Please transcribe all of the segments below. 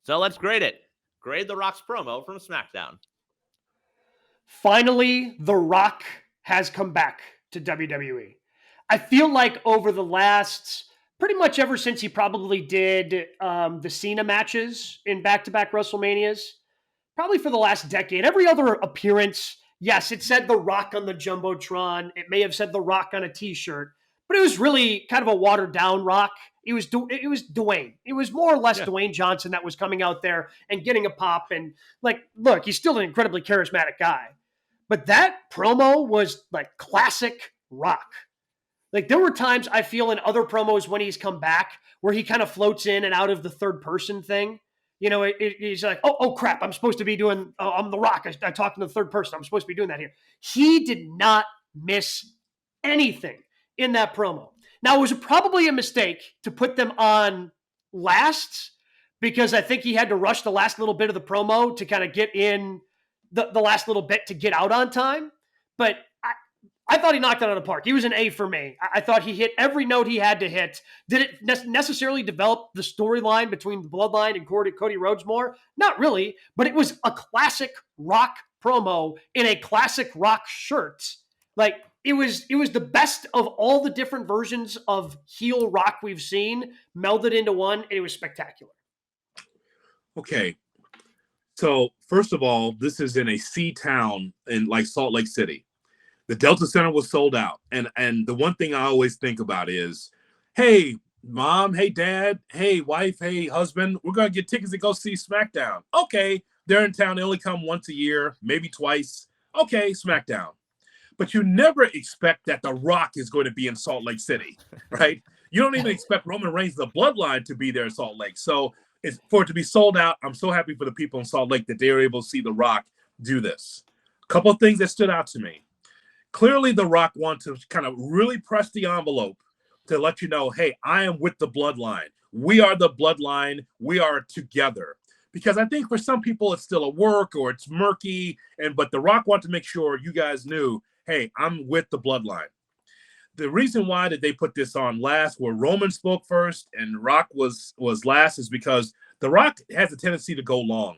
So let's grade it. Grade The Rock's promo from SmackDown. Finally, The Rock has come back to WWE. I feel like over the last, pretty much ever since he probably did the Cena matches in back-to-back WrestleManias, probably for the last decade, every other appearance, yes, it said The Rock on the Jumbotron. It may have said The Rock on a t-shirt, but it was really kind of a watered-down Rock. It was Dwayne. It was more or less Dwayne Johnson that was coming out there and getting a pop. And like, look, he's still an incredibly charismatic guy. But that promo was like classic Rock. Like there were times I feel in other promos when he's come back where he kind of floats in and out of the third person thing. You know, he's like, oh crap, I'm supposed to be doing, I'm The Rock. I talked in the third person. I'm supposed to be doing that here. He did not miss anything in that promo. Now, it was probably a mistake to put them on last because I think he had to rush the last little bit of the promo to kind of get in the last little bit to get out on time. But I thought he knocked it out of the park. He was an A for me. I thought he hit every note he had to hit. Did it necessarily develop the storyline between the Bloodline and Cody Rhodes more? Not really, but it was a classic Rock promo in a classic Rock shirt. Like it was the best of all the different versions of heel Rock we've seen melded into one. And it was spectacular. Okay. So first of all, this is in a sea town in like Salt Lake City. The Delta Center was sold out. And the one thing I always think about is, hey, mom, hey, dad, hey, wife, hey, husband, we're going to get tickets to go see SmackDown. Okay, they're in town. They only come once a year, maybe twice. Okay, SmackDown. But you never expect that The Rock is going to be in Salt Lake City, right? You don't even expect Roman Reigns, the Bloodline, to be there in Salt Lake. So for it to be sold out, I'm so happy for the people in Salt Lake that they were able to see The Rock do this. A couple of things that stood out to me. Clearly, The Rock wants to kind of really press the envelope to let you know, hey, I am with the Bloodline. We are the Bloodline. We are together. Because I think for some people, it's still a work or it's murky. But The Rock wanted to make sure you guys knew, hey, I'm with the Bloodline. The reason why did they put this on last, where Roman spoke first and Rock was last, is because The Rock has a tendency to go long.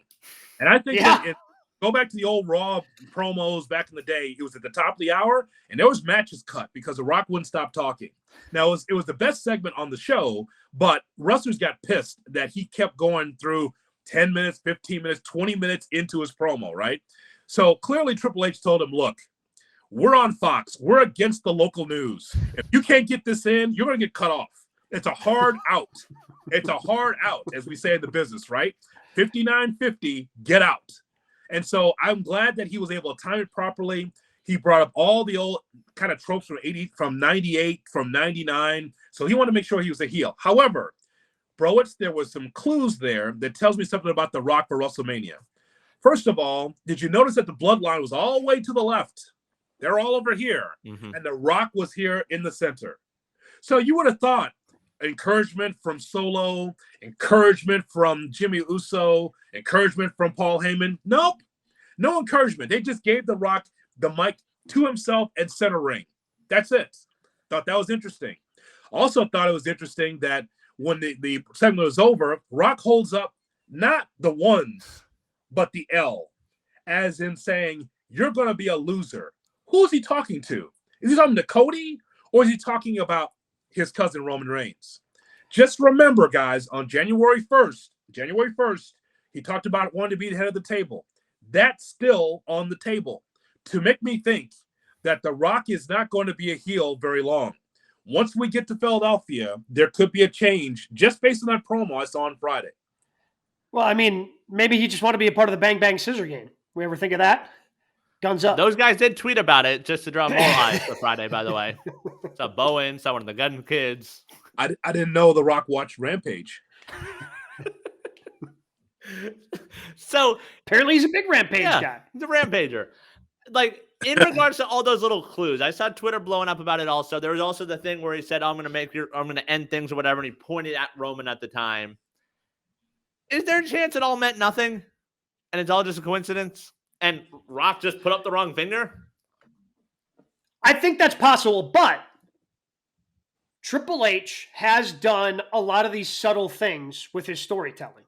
And I think that go back to the old Raw promos back in the day. It was at the top of the hour, and there was matches cut because The Rock wouldn't stop talking. Now, it was the best segment on the show, but wrestlers got pissed that he kept going through 10 minutes, 15 minutes, 20 minutes into his promo, right? So clearly Triple H told him, look, we're on Fox. We're against the local news. If you can't get this in, you're going to get cut off. It's a hard out. It's a hard out, as we say in the business, right? 59.50, get out. And so I'm glad that he was able to time it properly. He brought up all the old kind of tropes from 98, from 99. So he wanted to make sure he was a heel. However, Browitz, there was some clues there that tells me something about The Rock for WrestleMania. First of all, did you notice that the Bloodline was all the way to the left? They're all over here. Mm-hmm. And The Rock was here in the center. So you would have thought encouragement from Solo, encouragement from Jimmy Uso, encouragement from Paul Heyman. Nope. No encouragement. They just gave The Rock the mic to himself and center ring. That's it. Thought that was interesting. Also thought it was interesting that when the segment was over, Rock holds up not the ones, but the L, as in saying, you're going to be a loser. Who is he talking to? Is he talking to Cody, or is he talking about his cousin Roman Reigns? Just remember, guys, on January 1st, he talked about wanting to be the head of the table. That's still on the table to make me think that The Rock is not going to be a heel very long. Once we get to Philadelphia, there could be a change just based on that promo I saw on Friday. Well, I mean, maybe he just want to be a part of the Bang Bang Scissor Gang. We ever think of that? Guns up. Those guys did tweet about it just to draw more eyes for Friday, by the way. So Bowen, someone of the Gun Kids. I didn't know The Rock watched Rampage. So apparently he's a big Rampage guy. He's a Rampager. Like, in regards to all those little clues, I saw Twitter blowing up about it also. There was also the thing where he said, I'm going to end things or whatever, and he pointed at Roman at the time. Is there a chance it all meant nothing? And it's all just a coincidence? And Rock just put up the wrong finger? I think that's possible, but Triple H has done a lot of these subtle things with his storytelling.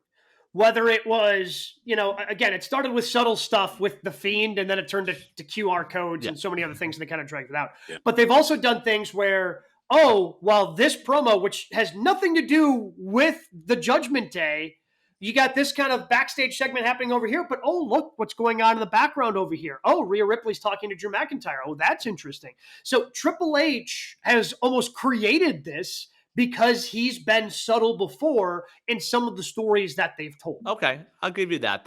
whether it was, again, it started with subtle stuff with The Fiend, and then it turned to QR codes and so many other things, and they kind of dragged it out. Yeah. But they've also done things where, well, this promo, which has nothing to do with the Judgment Day, you got this kind of backstage segment happening over here, but look what's going on in the background over here. Rhea Ripley's talking to Drew McIntyre. That's interesting. So Triple H has almost created this because he's been subtle before in some of the stories that they've told. Okay, I'll give you that then.